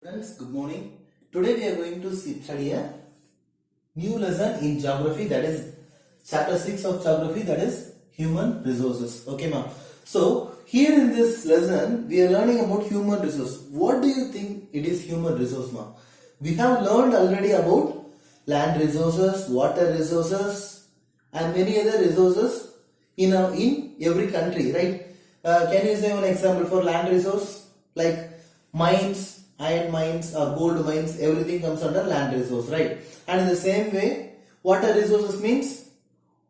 Friends, good morning. Today we are going to study a new lesson in geography, that is chapter 6 of geography, that is human resources. Okay, ma'am. So here in this lesson we are learning about human resource. What do you think it is human resource, ma'am? We have learned already about land resources, water resources and many other resources in every country, right? Can you say one example for land resource? Like mines, iron mines or gold mines, everything comes under land resource, right? And in the same way, water resources means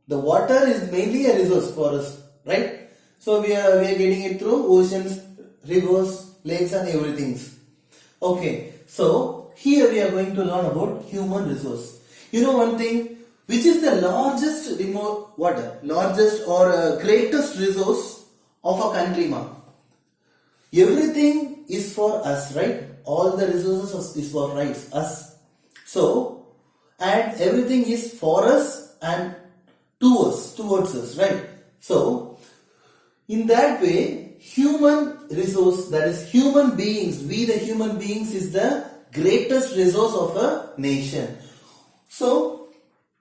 the water is mainly a resource for us, right? So we are getting it through oceans, rivers, lakes and everything. Okay, so here we are going to learn about human resource. You know one thing, which is the largest or greatest resource of a country, ma'am? Everything is for us, right? All the resources is for us. So, and everything is for us and towards us, right? So, in that way, human resource, that is human beings, we the human beings is the greatest resource of a nation. So,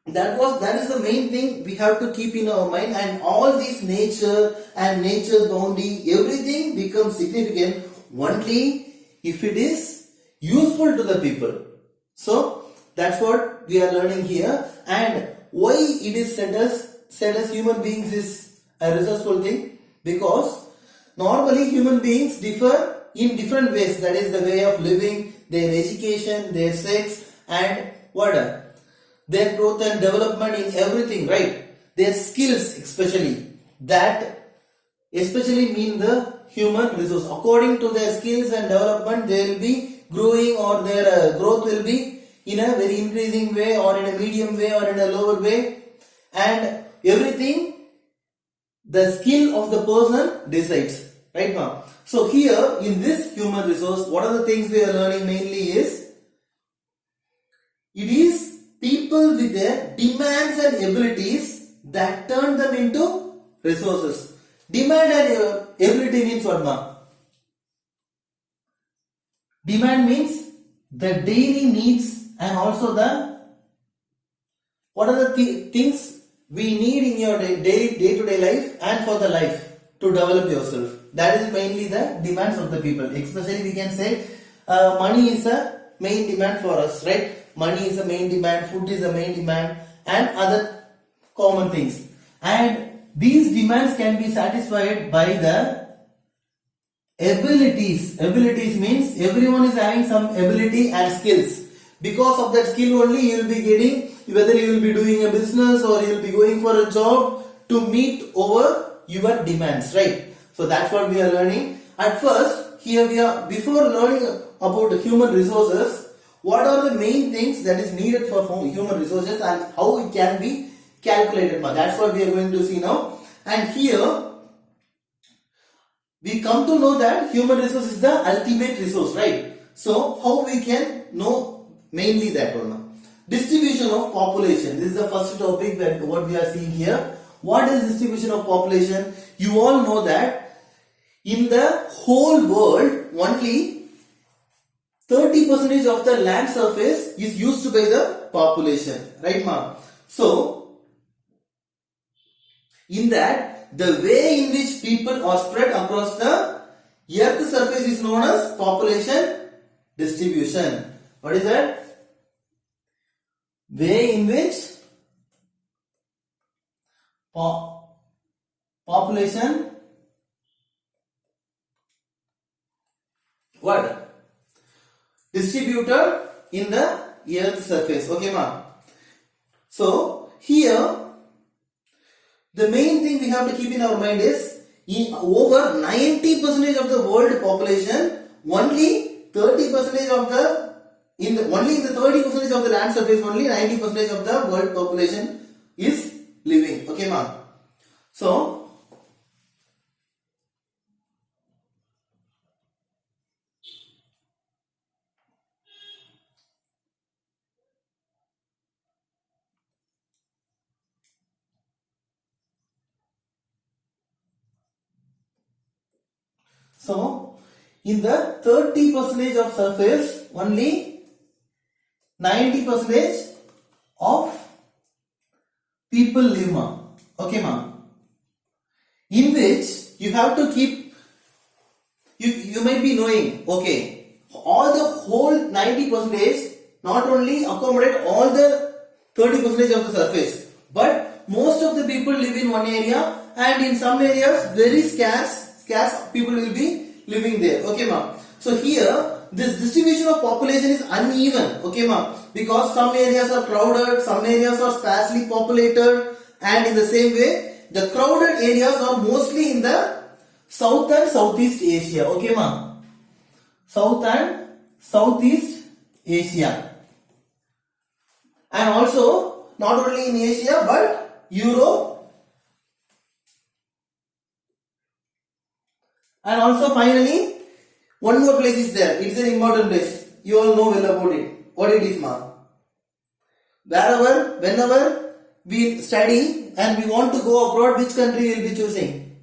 that is the main thing we have to keep in our mind, and all this nature and nature's bounty, everything becomes significant only if it is useful to the people. So that's what we are learning here, and why it is said as human beings is a resourceful thing, because normally human beings differ in different ways, that is the way of living, their education, their sex and what their growth and development in everything, right? Their skills especially mean the human resource. According to their skills and development, they will be growing, or their growth will be in a very increasing way, or in a medium way, or in a lower way, and everything the skill of the person decides, right, ma'am? So here in this human resource, what are the things we are learning mainly is, it is people with their demands and abilities that turn them into resources. Demand and ability means what, ma'am? Demand means the daily needs, and also the what are the things we need in your day-to-day life and for the life to develop yourself. That is mainly the demands of the people. Especially we can say money is a main demand for us, right? Money is a main demand, food is a main demand, and other common things. And these demands can be satisfied by the abilities. Abilities means everyone is having some ability and skills. Because of that skill only you will be getting, whether you will be doing a business or you will be going for a job to meet over your demands, right? So that's what we are learning. At first, here we are, before learning about the human resources, what are the main things that is needed for human resources and how it can be calculated. That's what we are going to see now. And here we come to know that human resource is the ultimate resource, right? So how we can know mainly that one? Distribution of population. This is the first topic that what we are seeing here. What is distribution of population? You all know that in the whole world only 30% of the land surface is used by the population, right, ma'am? So, in that, the way in which people are spread across the earth surface is known as population distribution. What is that? Way in which population distributed in the earth surface. Okay, ma'am. So here the main thing we have to keep in our mind is, in over 90% of the world population, only 30% of the only in the 30% of the land surface, only 90% of the world population is living. Okay, ma'am. So in the 30% of surface, only 90% of people live, ma. Okay, ma. In which you have to keep, you might be knowing, okay, all the whole 90% not only accommodate all the 30% of the surface, but most of the people live in one area, and in some areas very scarce people will be living there. Okay, ma. So here this distribution of population is uneven. Okay, ma. Because some areas are crowded, some areas are sparsely populated, and in the same way the crowded areas are mostly in the South and Southeast Asia. Okay, ma. South and Southeast Asia. And also not only in Asia but Europe, and also finally one more place is there. It's an important place. You all know well about it. What it is, ma? Whenever we study and we want to go abroad, which country will be choosing?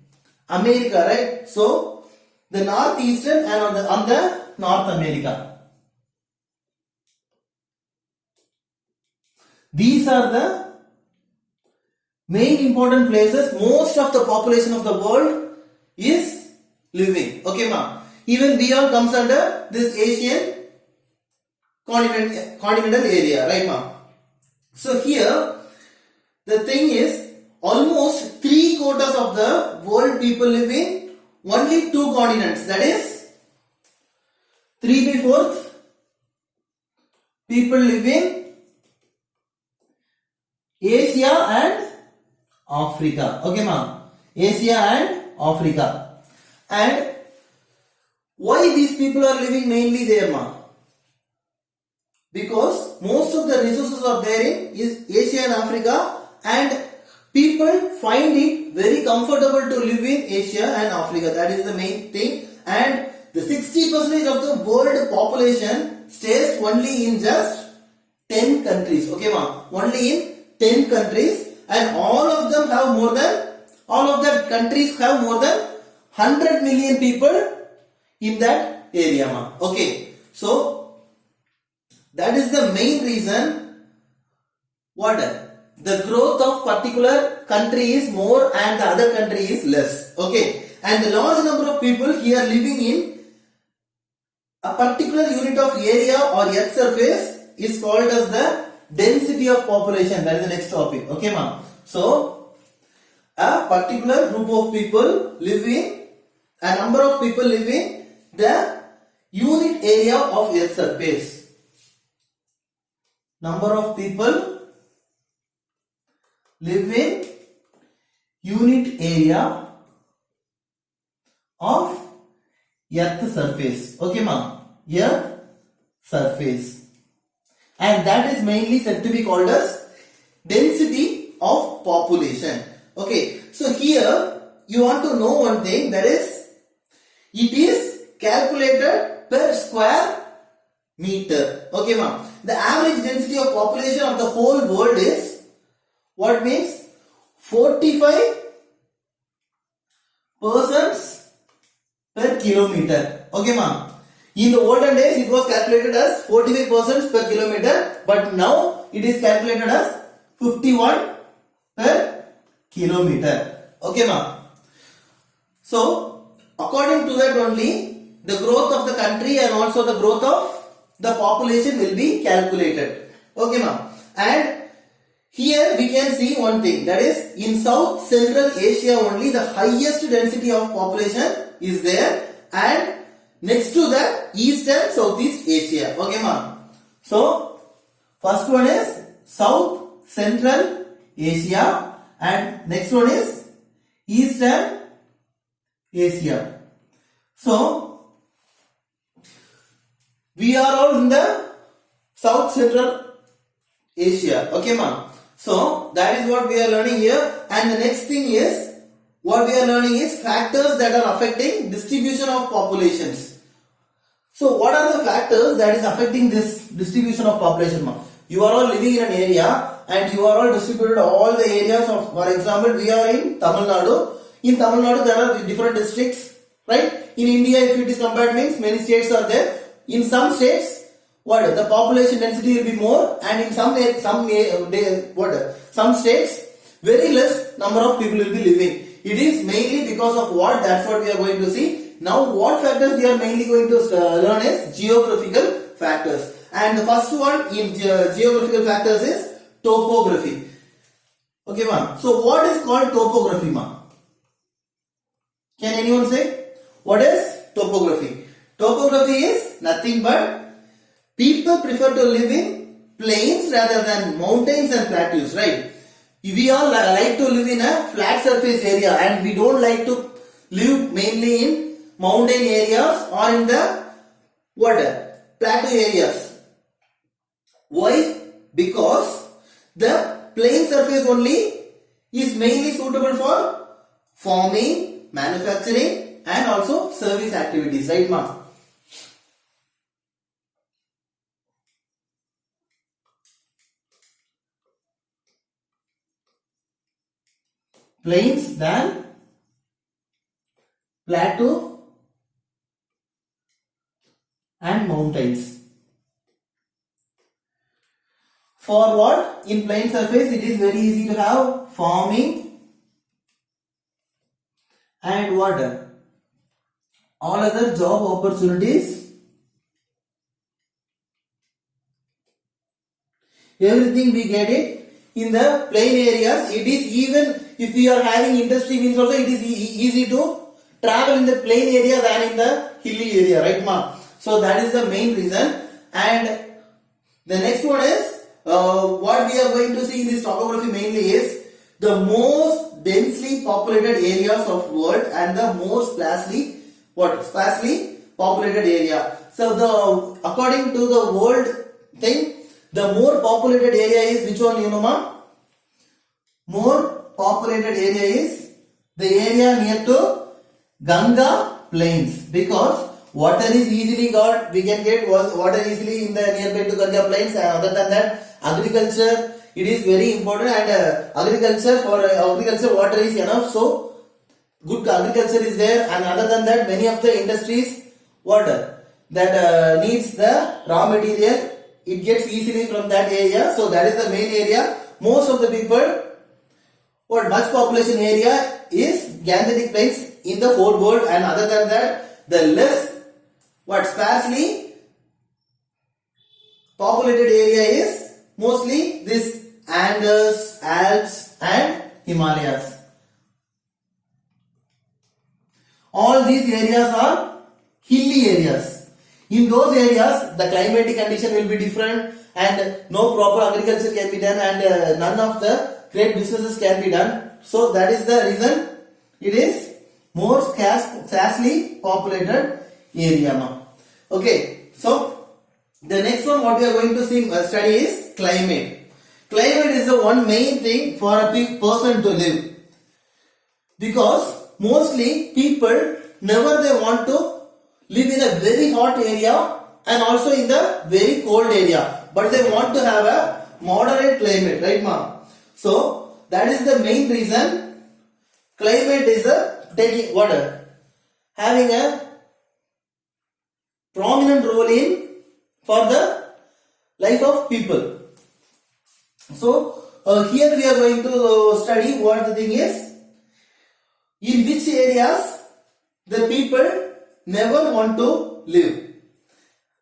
America, right? So the northeastern and on the North America. These are the main important places most of the population of the world is living. Okay, ma. Even we all comes under this Asian continental area, right, ma? So here the thing is, almost 3/4 of the world people live in only 2 continents. That is 3/4 people live in Asia and Africa. Okay, ma. Asia and Africa. And why these people are living mainly there, ma? Because most of the resources are there in Asia and Africa, and people find it very comfortable to live in Asia and Africa. That is the main thing. And the 60% of the world population stays only in just 10 countries. Okay, ma. Only in 10 countries, and all of the countries have more than 100 million people in that area, ma. Okay, so that is the main reason what the growth of particular country is more and the other country is less. Okay, and the large number of people here living in a particular unit of area or earth surface is called as the density of population. That is the next topic. Okay, ma. So a particular group of people live in, a number of people live in the unit area of earth surface. Number of people live in unit area of earth surface. Okay, ma. Earth surface. And that is mainly said to be called as density of population. Okay, so here you want to know one thing, that is, it is calculated per square meter. Okay, ma'am. The average density of population of the whole world is, what means, 45 persons per kilometer. Okay, ma'am. In the olden days, it was calculated as 45 persons per kilometer, but now it is calculated as 51 per kilometer. Okay, ma'am. So, according to that only, the growth of the country and also the growth of the population will be calculated. Okay, ma'am. And here we can see one thing, that is, in South Central Asia only the highest density of population is there, and next to that, East and Southeast Asia. Okay, ma'am. So, first one is South Central Asia, and next one is East and Asia. So, we are all in the South Central Asia. Okay, ma'am. So, that is what we are learning here. And the next thing is, what we are learning is factors that are affecting distribution of populations. So, what are the factors that is affecting this distribution of population, ma'am? You are all living in an area and you are all distributed all the areas of, for example, we are in Tamil Nadu. In Tamil Nadu, there are different districts, right? In India, if it is compared, means many states are there. In some states, what the population density will be more, and in some states very less number of people will be living. It is mainly because of what? That's what we are going to see. Now what factors we are mainly going to learn is geographical factors. And the first one in geographical factors is topography. Okay, ma'am. So what is called topography, ma'am? Can anyone say? What is topography? Topography is nothing but people prefer to live in plains rather than mountains and plateaus, right? We all like to live in a flat surface area, and we don't like to live mainly in mountain areas or in the plateau areas. Why? Because the plain surface only is mainly suitable for farming, manufacturing and also service activities, right, ma'am? Plains than plateau and mountains. For what? In plain surface it is very easy to have farming and water. All other job opportunities, everything we get it in the plain areas. It is, even if we are having industry means also, it is easy to travel in the plain area than in the hilly area, right, ma'am? So that is the main reason. And the next one is what we are going to see in this topography mainly is the most densely populated areas of world and the most sparsely populated area. So according to the world thing, the more populated area is which one, you know, ma'am? More populated area is the area near to Ganga plains, because water is easily got. We can get water easily in the nearby to Ganga plains. And other than that, agriculture, it is very important, and agriculture water is enough. So good agriculture is there, and other than that, many of the industries water that needs the raw material, it gets easily from that area. So that is the main area. Most of the people, much population area is Gangetic plains in the whole world, and other than that, the less sparsely populated area is mostly this Andes, Alps and Himalayas. All these areas are hilly areas. In those areas, the climatic condition will be different, and no proper agriculture can be done, and none of the great businesses can be done. So that is the reason it is more sparsely populated area. Okay, so the next one what we are going to study is climate. Climate is the one main thing for a person to live, because mostly people never they want to live in a very hot area and also in the very cold area, but they want to have a moderate climate, right, ma'am? So that is the main reason climate is having a prominent role in for the life of people. So here we are going to study what the thing is, in which areas the people never want to live.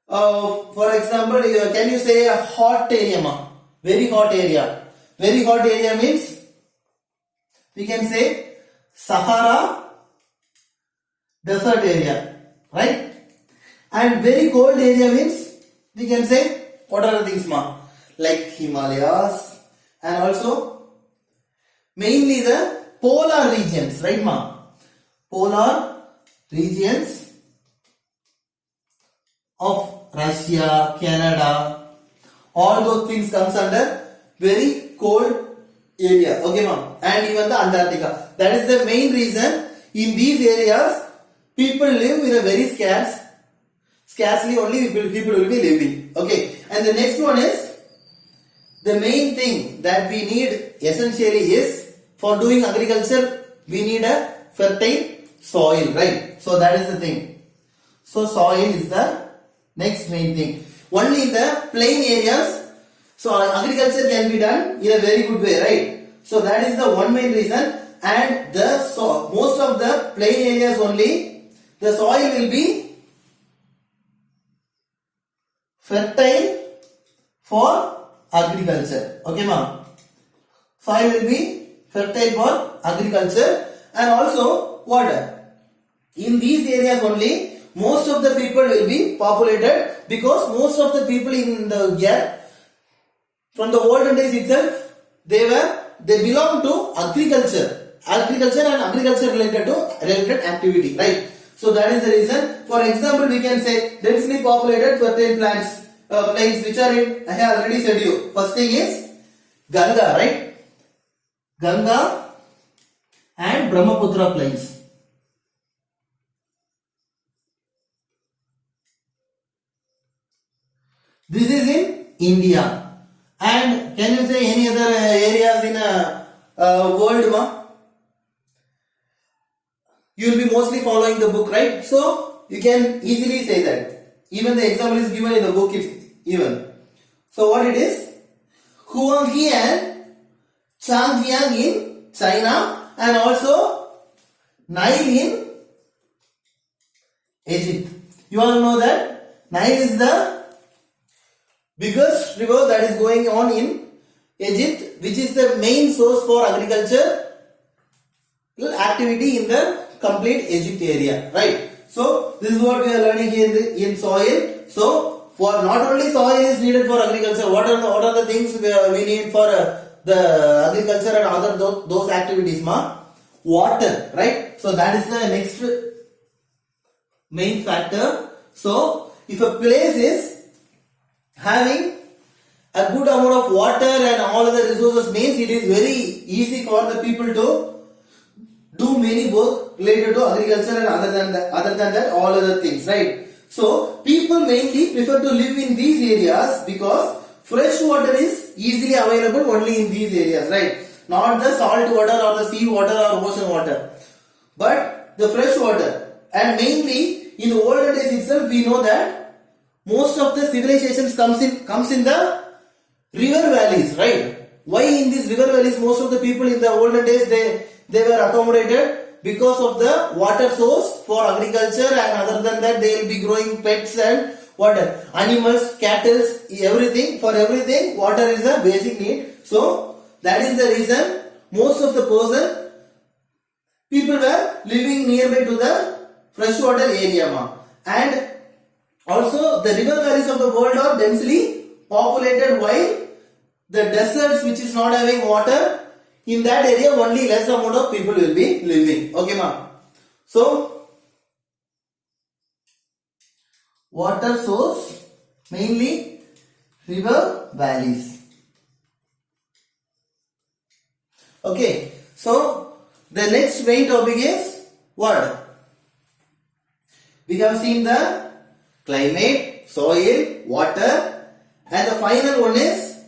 For example, can you say a hot area, ma? Very hot area. Very hot area means we can say Sahara desert area, right? And very cold area means we can say what are the things, ma? Like Himalayas, and also mainly the polar regions, right, ma? Polar regions of Russia, Canada, all those things comes under very cold area, okay, ma'am? And even the Antarctica. That is the main reason in these areas people live in a very scarcely only people will be living. Okay, and the next one is the main thing that we need essentially is for doing agriculture, we need a fertile soil, right? So that is the thing. So soil is the next main thing. Only in the plain areas, so agriculture can be done in a very good way, right? So that is the one main reason. And most of the plain areas only, the soil will be fertile for agriculture. Okay, ma'am. Soil will be fertile for agriculture, and also what? In these areas only, most of the people will be populated, because most of the people in the earth from the olden days itself, they belong to agriculture and agriculture related activity, right? So that is the reason. For example, we can say densely populated fertile plains which are in, I have already said you. First thing is Ganga, right? Ganga and Brahmaputra plains. This is in India. And can you say any other areas in world, ma? You will be mostly following the book, right? So you can easily say that. Even the example is given in the book even. So what it is? Huanghe and Changjiang in China, and also Nile in Egypt. You all know that Nile is the biggest river that is going on in Egypt, which is the main source for agriculture activity in the complete Egypt area, right? So this is what we are learning here in soil. So for not only soil is needed for agriculture, what are the things we need for the agriculture and other those activities, ma? Water, right? So that is the next main factor. So if a place is having a good amount of water and all other resources, means it is very easy for the people to do many work related to agriculture and other than that all other things, right? So people mainly prefer to live in these areas because fresh water is easily available only in these areas, right? Not the salt water or the sea water or ocean water, but the fresh water. And mainly in the olden days itself, we know that most of the civilizations comes in the river valleys, right? Why in these river valleys most of the people in the olden days they were accommodated? Because of the water source for agriculture, and other than that they will be growing pets and water, animals, cattle, everything. For everything water is a basic need. So that is the reason most of the people were living nearby to the freshwater area, and also the river valleys of the world are densely populated, while the deserts which is not having water, in that area only less amount of people will be living. Okay, ma? So water source mainly river valleys. Okay, so the next main topic is what? We have seen the climate, soil, water, and the final one is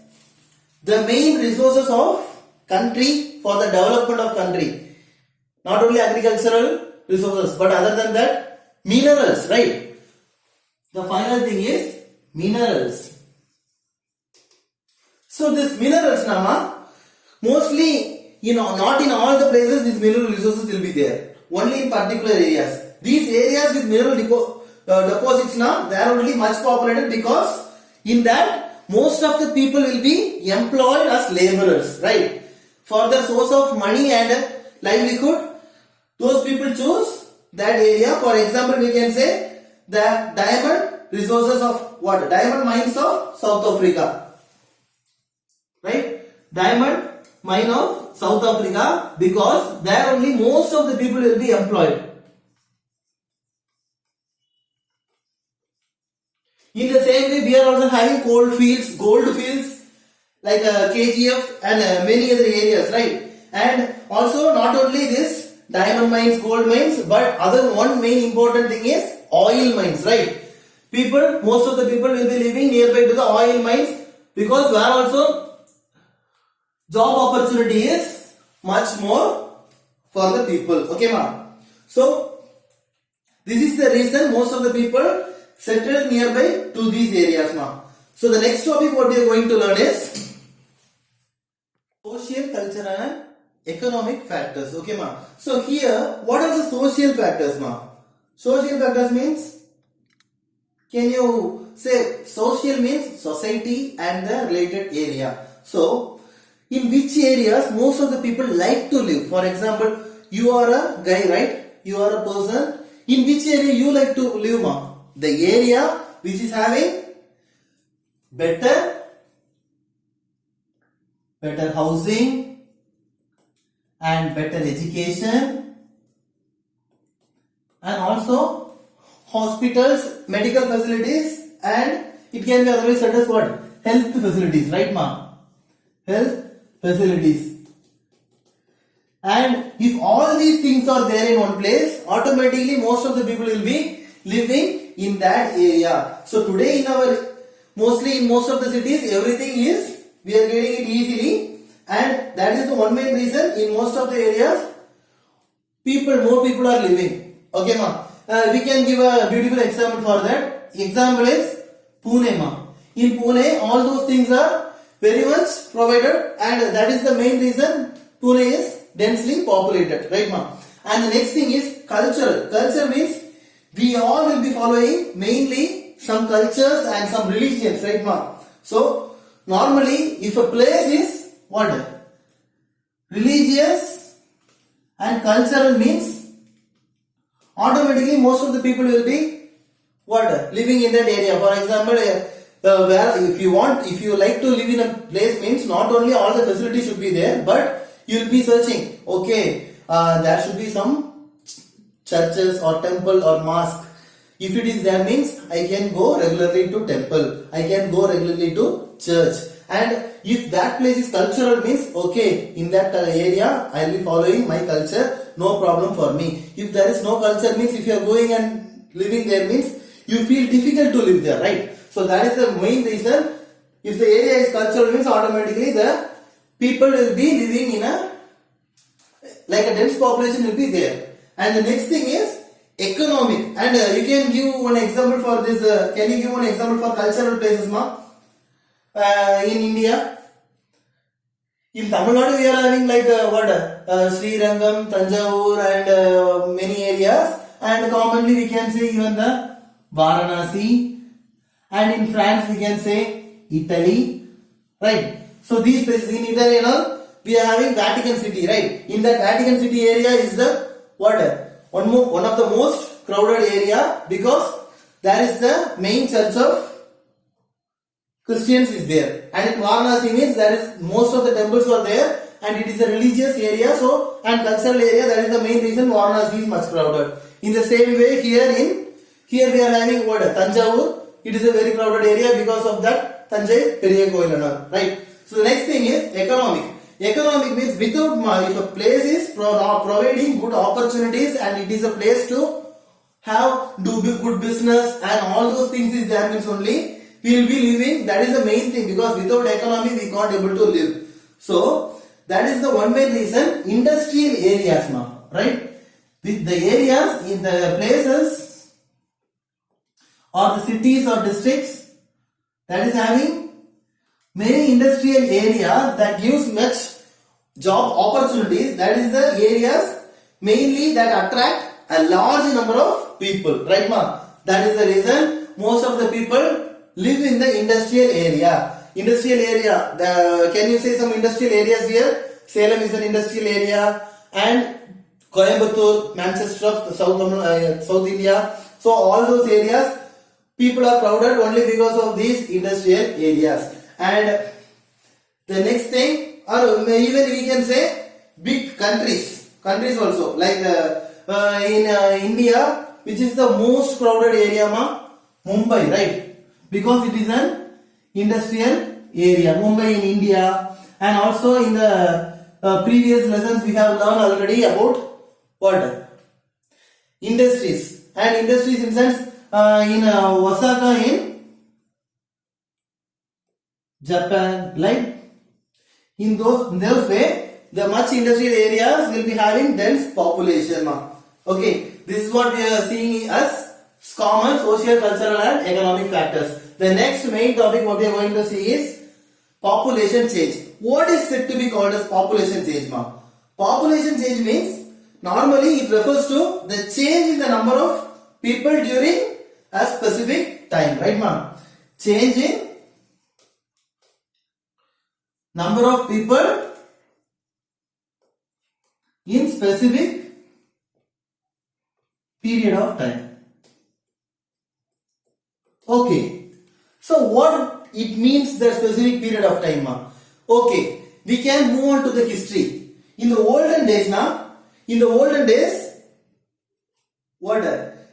the main resources of country for the development of country. Not only agricultural resources, but other than that, minerals, right? The final thing is minerals. So this minerals, Nama, mostly, not in all the places these mineral resources will be there. Only in particular areas. These areas with mineral deposits now, they are only much populated because in that most of the people will be employed as laborers, right? For the source of money and livelihood, those people choose that area. For example, we can say the diamond resources of what? Diamond mines of South Africa, right? Diamond mine of South Africa, because there only most of the people will be employed. In the same way, we are also having coal fields, gold fields, like KGF and many other areas, right? And also not only this diamond mines, gold mines, but one main important thing is oil mines, right? Most of the people will be living nearby to the oil mines, because where also job opportunity is much more for the people. Okay, ma'am? So this is the reason most of the people settled nearby to these areas ma. So the next topic what we are going to learn is social, cultural and economic factors. Okay ma. So here what are the social factors ma? Social factors means, can you say social means society and the related area. So in which areas most of the people like to live. For example, you are a guy, right? You are a person. In which area you like to live ma? The area which is having better housing and better education and also hospitals, medical facilities, and it can be otherwise said as what? Health facilities, right ma? Health facilities. And if all these things are there in one place, automatically most of the people will be living in that area. So today mostly in most of the cities, everything is, we are getting it easily, and that is the one main reason in most of the areas, more people are living. Okay ma? We can give a beautiful example for that. Example is Pune ma. In Pune, all those things are very much provided, and that is the main reason Pune is densely populated, right ma? And the next thing is cultural. Culture means we all will be following mainly some cultures and some religions, right ma? So normally if a place is what? Religious and cultural means automatically most of the people will be what? Living in that area. For example, where if you like to live in a place means not only all the facilities should be there, but you will be searching, okay, there should be some churches or temple or mosque. If it is there means I can go regularly to temple, I can go regularly to church. And if that place is cultural means, okay, in that area I will be following my culture, no problem for me. If there is no culture means, if you are going and living there means you feel difficult to live there, right? So that is the main reason. If the area is cultural means automatically the people will be living in a dense population will be there. And the next thing is economic. And you can give one example for this. Can you give one example for cultural places ma? In India, in Tamil Nadu we are having Sri Rangam, Tanjavur and many areas, and commonly we can say even the Varanasi, and in France we can say Italy, right? So these places in Italy and all, we are having Vatican City, right? In that Vatican City area is the what? One of the most crowded area, because there is the main church of Christians is there, and in Varanasi means there is most of the temples are there, and it is a religious area, so and cultural area. That is the main reason Varanasi is much crowded. In the same way here we are having what? Tanjavur. It is a very crowded area because of that Tanjai Periya Koil and all, right? So the next thing is economic. Economic means without money, if a place is providing good opportunities and it is a place to do good business and all those things is there means only we will be living. That is the main thing, because without economy we can't able to live. So that is the one main reason. Industrial areas now, right? With the areas in the places or the cities or districts that is having many industrial areas that gives much job opportunities, that is the areas mainly that attract a large number of people, right ma? That is the reason most of the people live in the industrial area. Industrial area, can you say some industrial areas here? Salem is an industrial area, and Coimbatore, Manchester, South India. So all those areas, people are crowded only because of these industrial areas. And the next thing, or even we can say big countries also, like in India, which is the most crowded area ma? Mumbai, right? Because it is an industrial area, Mumbai in India. And also in the previous lessons we have learned already about what? Industries. And industries in sense in Osaka in Japan, like in those way, the much industrial areas will be having dense population. Okay, this is what we are seeing as common social, cultural and economic factors. The next main topic what we are going to see is population change. What is said to be called as population change, ma? Population change means normally it refers to the change in the number of people during a specific time, right, ma? Change in number of people in specific period of time. Okay. So what it means the specific period of time, ma? Okay. We can move on to the history. In the olden days, what?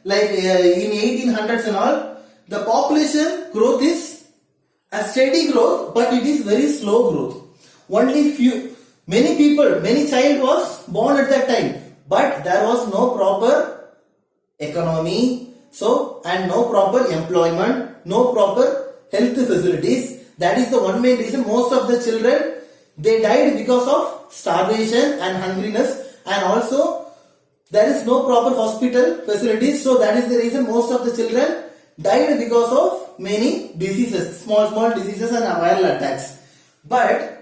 Like in 1800s and all, the population growth is a steady growth, but it is very slow growth. Many child was born at that time, but there was no proper economy, and no proper employment, no proper health facilities. That is the one main reason most of the children they died because of starvation and hungriness, and also there is no proper hospital facilities. So that is the reason most of the children died because of many diseases, small diseases and viral attacks. But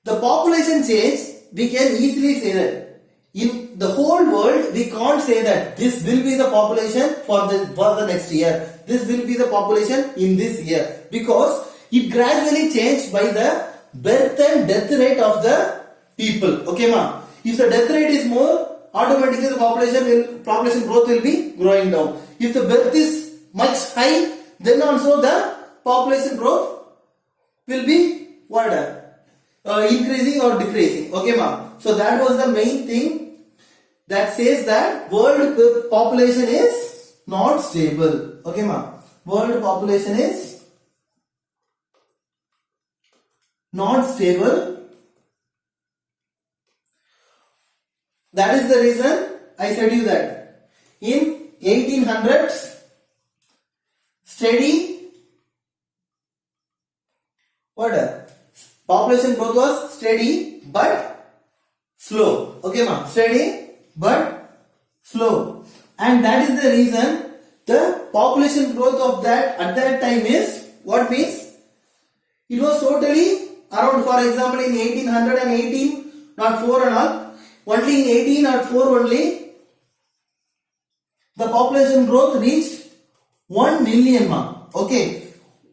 the population change, we can easily say that in the whole world we can't say that this will be the population for the next year, this will be the population in this year, because it gradually changed by the birth and death rate of the people. Okay, ma? If the death rate is more, automatically the population growth will be growing down. If the birth is much high, then also the population growth will be increasing or decreasing. Okay, ma? So that was the main thing that says that world population is not stable. Okay, ma? World population is not stable. That is the reason I said you that in 1800s steady population growth was steady but slow. Okay, ma? Steady but slow, and that is the reason the population growth of that at that time is what means it was totally around, for example, in 1800 and 1804 and all, only in 1804 only the population growth reached 1 million, ma. Okay.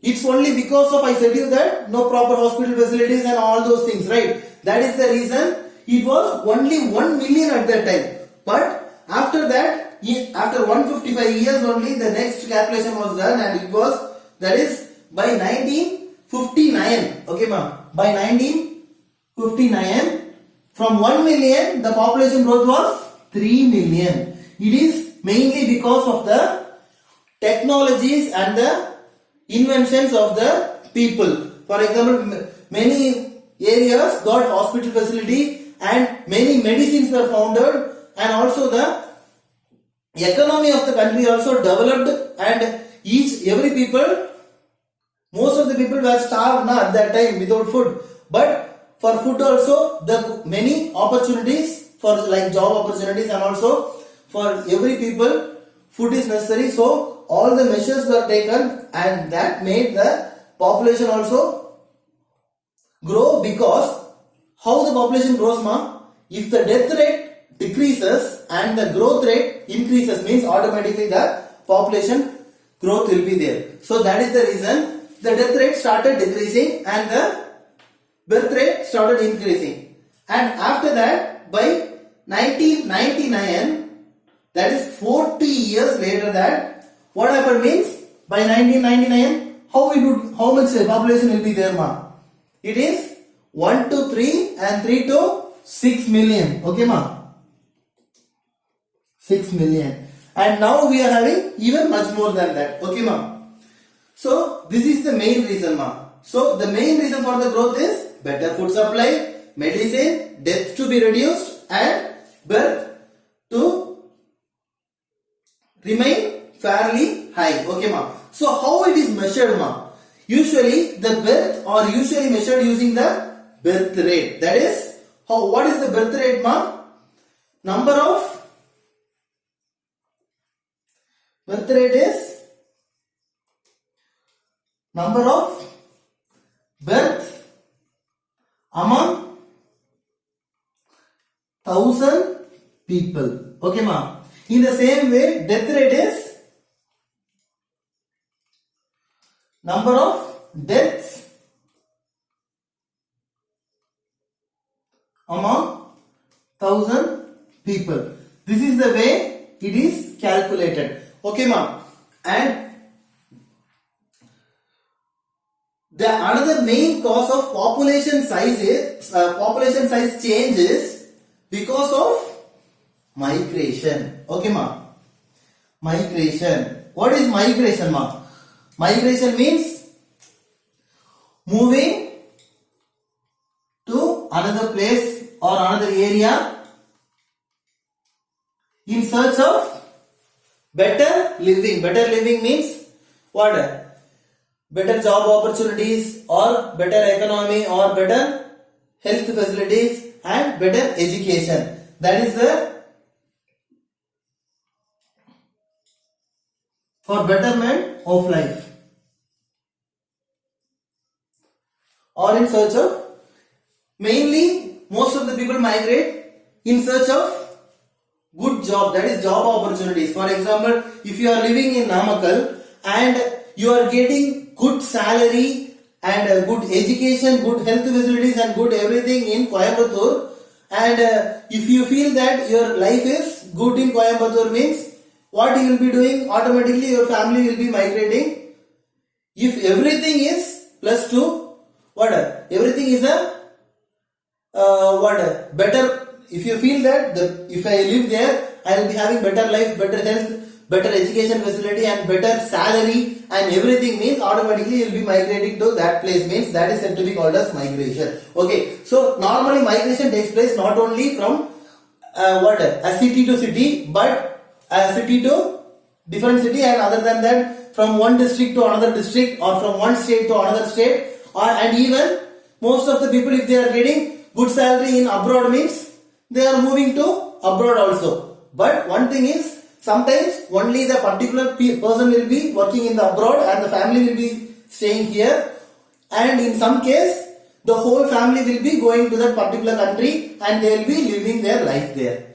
It's only because of, I said you that, no proper hospital facilities and all those things, right? That is the reason it was only 1 million at that time. But after that, after 155 years only, the next calculation was done, and it was, that is by 1959. Okay, ma? By 1959, from 1 million, the population growth was 3 million. It is mainly because of the technologies and the inventions of the people. For example, many areas got hospital facility and many medicines were founded, and also the economy of the country also developed, and every people, most of the people were starved at that time without food. But for food also, the many opportunities for like job opportunities, and also for every people food is necessary. So all the measures were taken, and that made the population also grow. Because how the population grows, ma? If the death rate decreases and the growth rate increases, means automatically the population growth will be there. So that is the reason the death rate started decreasing and the birth rate started increasing. And after that, by 1999, that is 40 years later, that what happened means by 1999, how much population will be there, ma? It is 1 to 3 and 3 to 6 million. Okay, ma? 6 million. And now we are having even much more than that. Okay, ma? So this is the main reason, ma. So the main reason for the growth is better food supply, medicine, death to be reduced, and birth to remain fairly high. Okay, ma. So how it is measured, ma? Usually the birth are usually measured using the birth rate. That is what is the birth rate, ma? Number of Birth rate is number of birth among 1000 people. Okay, ma. In the same way, death rate is number of deaths among 1000 people. This is the way it is calculated. Okay, ma. And the another main cause of population size change is because of migration. Okay, ma. Migration. What is migration, ma? Migration means moving to another place or another area in search of better living. Better living means what? Better job opportunities or better economy or better health facilities and better education. That is the for betterment of life or in search of, mainly most of the people migrate in search of good job, that is job opportunities. For example, if you are living in Namakkal and you are getting good salary and good education, good health facilities and good everything in Coimbatore, and if you feel that your life is good in Coimbatore, means what you will be doing? Automatically your family will be migrating. If everything is plus 2, what? Everything is a better. If you feel that if I live there, I will be having better life, better health, better education facility and better salary and everything, means automatically you will be migrating to that place, means that is said to be called as migration. Okay, so normally migration takes place not only from a city to city, but a city to different city, and other than that from one district to another district or from one state to another state, and even most of the people, if they are getting good salary in abroad, means they are moving to abroad also. But one thing is, sometimes only the particular person will be working in the abroad and the family will be staying here, and in some case the whole family will be going to that particular country and they will be living their life there.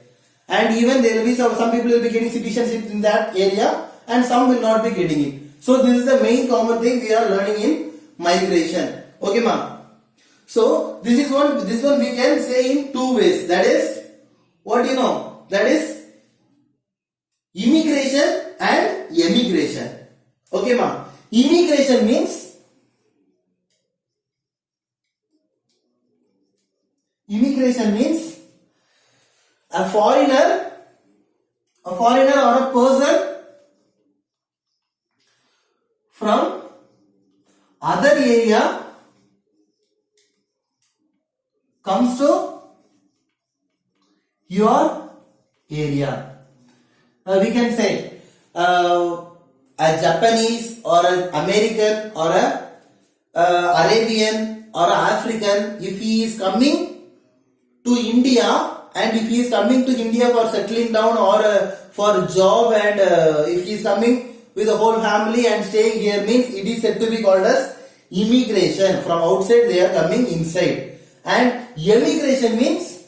And even there will be some people will be getting citizenship in that area and some will not be getting it. So this is the main common thing we are learning in migration. Okay, ma. So this one we can say in two ways. That is what you know. That is immigration and emigration. Okay, ma. Immigration means a foreigner or a person from other area comes to your area. We can say a Japanese or an American or a Arabian or a African, if he is coming to India, and if he is coming to India for settling down or for job, and if he is coming with the whole family and staying here, means it is said to be called as immigration. From outside they are coming inside. And emigration means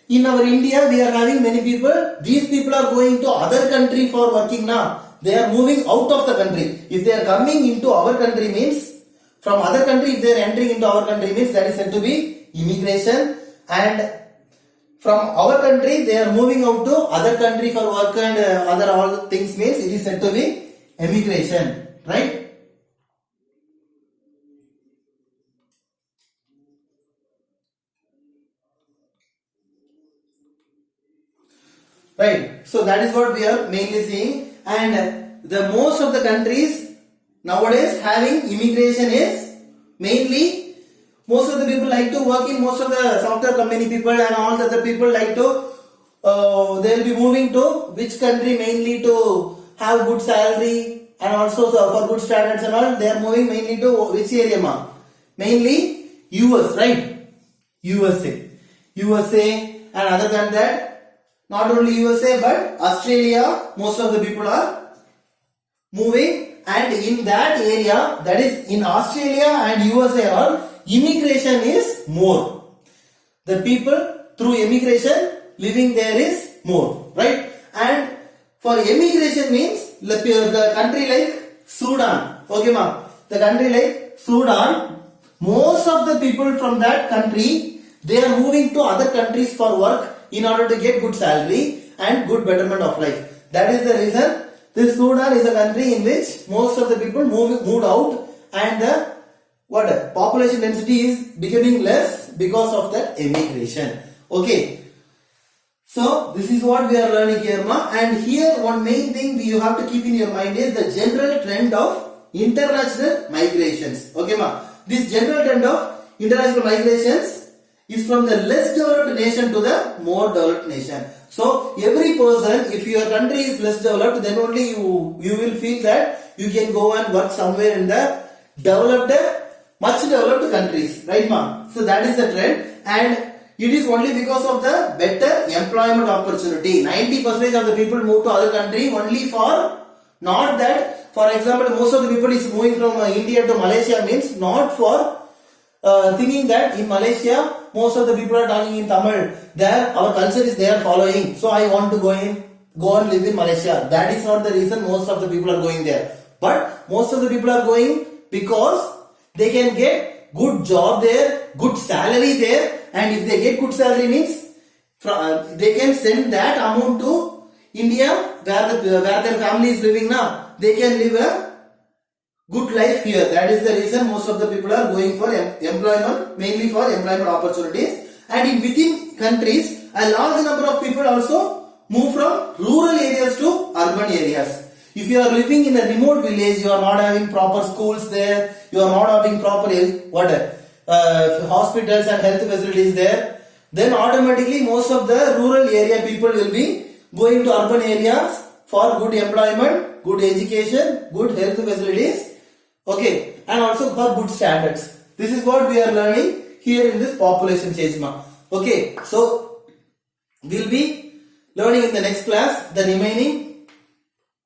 in our India we are having many people. These people are going to other country for working now. They are moving out of the country. If they are coming into our country, means from other country, if they are entering into our country, means that is said to be immigration. And from our country they are moving out to other country for work and other all things, means it is said to be emigration, right? Right. So that is what we are mainly seeing, and the most of the countries nowadays having immigration is mainly most of the people like to work in most of the software company people, and all the other people like to they will be moving to which country, mainly to have good salary and also for good standards and all. They are moving mainly to which area, ma? Mainly US, right? USA, and other than that, not only USA but Australia, most of the people are moving, and in that area, that is in Australia and USA, all immigration is more. The people through immigration living there is more, right? And for immigration means the country like Sudan, okay ma, the country like Sudan, most of the people from that country, they are moving to other countries for work in order to get good salary and good betterment of life. That is the reason this Sudan is a country in which most of the people moved out, and the population density is becoming less because of that immigration. Okay, so this is what we are learning here, ma. And here one main thing you have to keep in your mind is the general trend of international migrations. Okay, ma. This general trend of international migrations is from the less developed nation to the more developed nation. So every person, if your country is less developed, then only you will feel that you can go and work somewhere in the developed, much developed countries, right, ma? So that is the trend, and it is only because of the better employment opportunity. 90% of the people move to other country only for, not that, for example, most of the people is moving from India to Malaysia means not for thinking that in Malaysia most of the people are talking in Tamil. There our culture is they are following. So I want to go and live in Malaysia. That is not the reason most of the people are going there. But most of the people are going because they can get good job there, good salary there, and if they get good salary means they can send that amount to India where their family is living now. They can live a good life here. That is the reason most of the people are going for employment, mainly for employment opportunities. And in within countries, a large number of people also move from rural areas to urban areas. If you are living in a remote village, you are not having proper schools there, you are not having proper hospitals and health facilities there, then automatically most of the rural area people will be going to urban areas for good employment, good education, good health facilities, okay, and also for good standards. This is what we are learning here in this population change, ma. Okay, so we'll be learning in the next class the remaining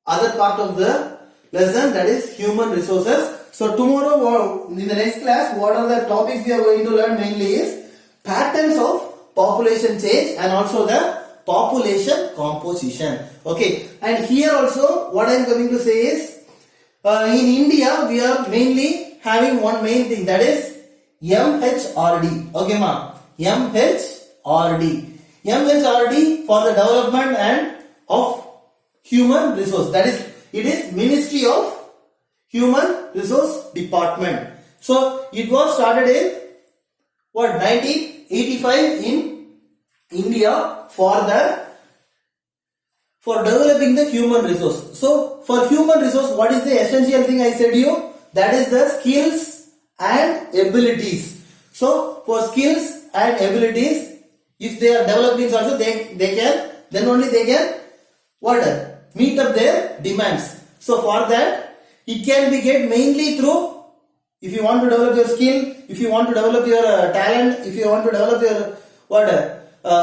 other part of the lesson, that is human resources. So tomorrow in the next class, what are the topics we are going to learn mainly is patterns of population change and also the population composition. Okay, and here also what I am going to say is in India we are mainly having one main thing, that is MHRD. Okay ma, MHRD for the development and of human resource, that is, it is Ministry of Human Resource Department. So it was started in 1985 in India for developing the human resource. So for human resource, what is the essential thing I said to you? That is the skills and abilities. So for skills and abilities, if they are developing also, then only they can meet up their demands. So for that, it can be get mainly through, if you want to develop your skill, if you want to develop your talent, if you want to develop your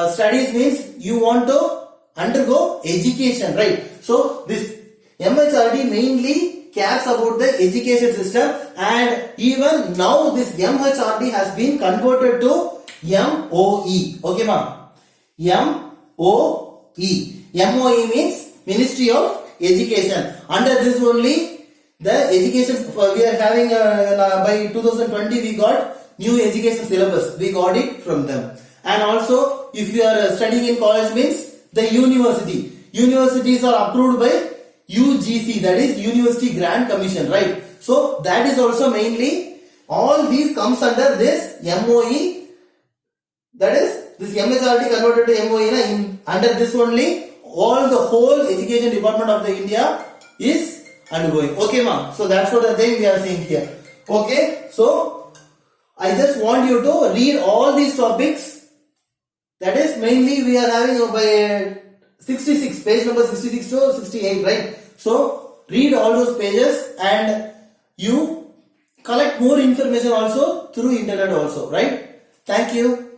studies, means you want to undergo education, right? So this MHRD mainly cares about the education system, and even now this MHRD has been converted to MOE. Okay ma'am, MOE means Ministry of Education. Under this only the education we are having by 2020 we got new education syllabus, we got it from them. And also if you are studying in college means the universities are approved by UGC, that is University Grant Commission, right? So that is also mainly, all these comes under this MOE, that is this MHRD converted to MOE. Under this only all the whole education department of the India is undergoing. Okay ma'am, so that's what the thing we are seeing here. Okay, so I just want you to read all these topics, that is mainly we are having by 66, page number 66 to 68, right? So read all those pages and you collect more information also through internet also, right? Thank you.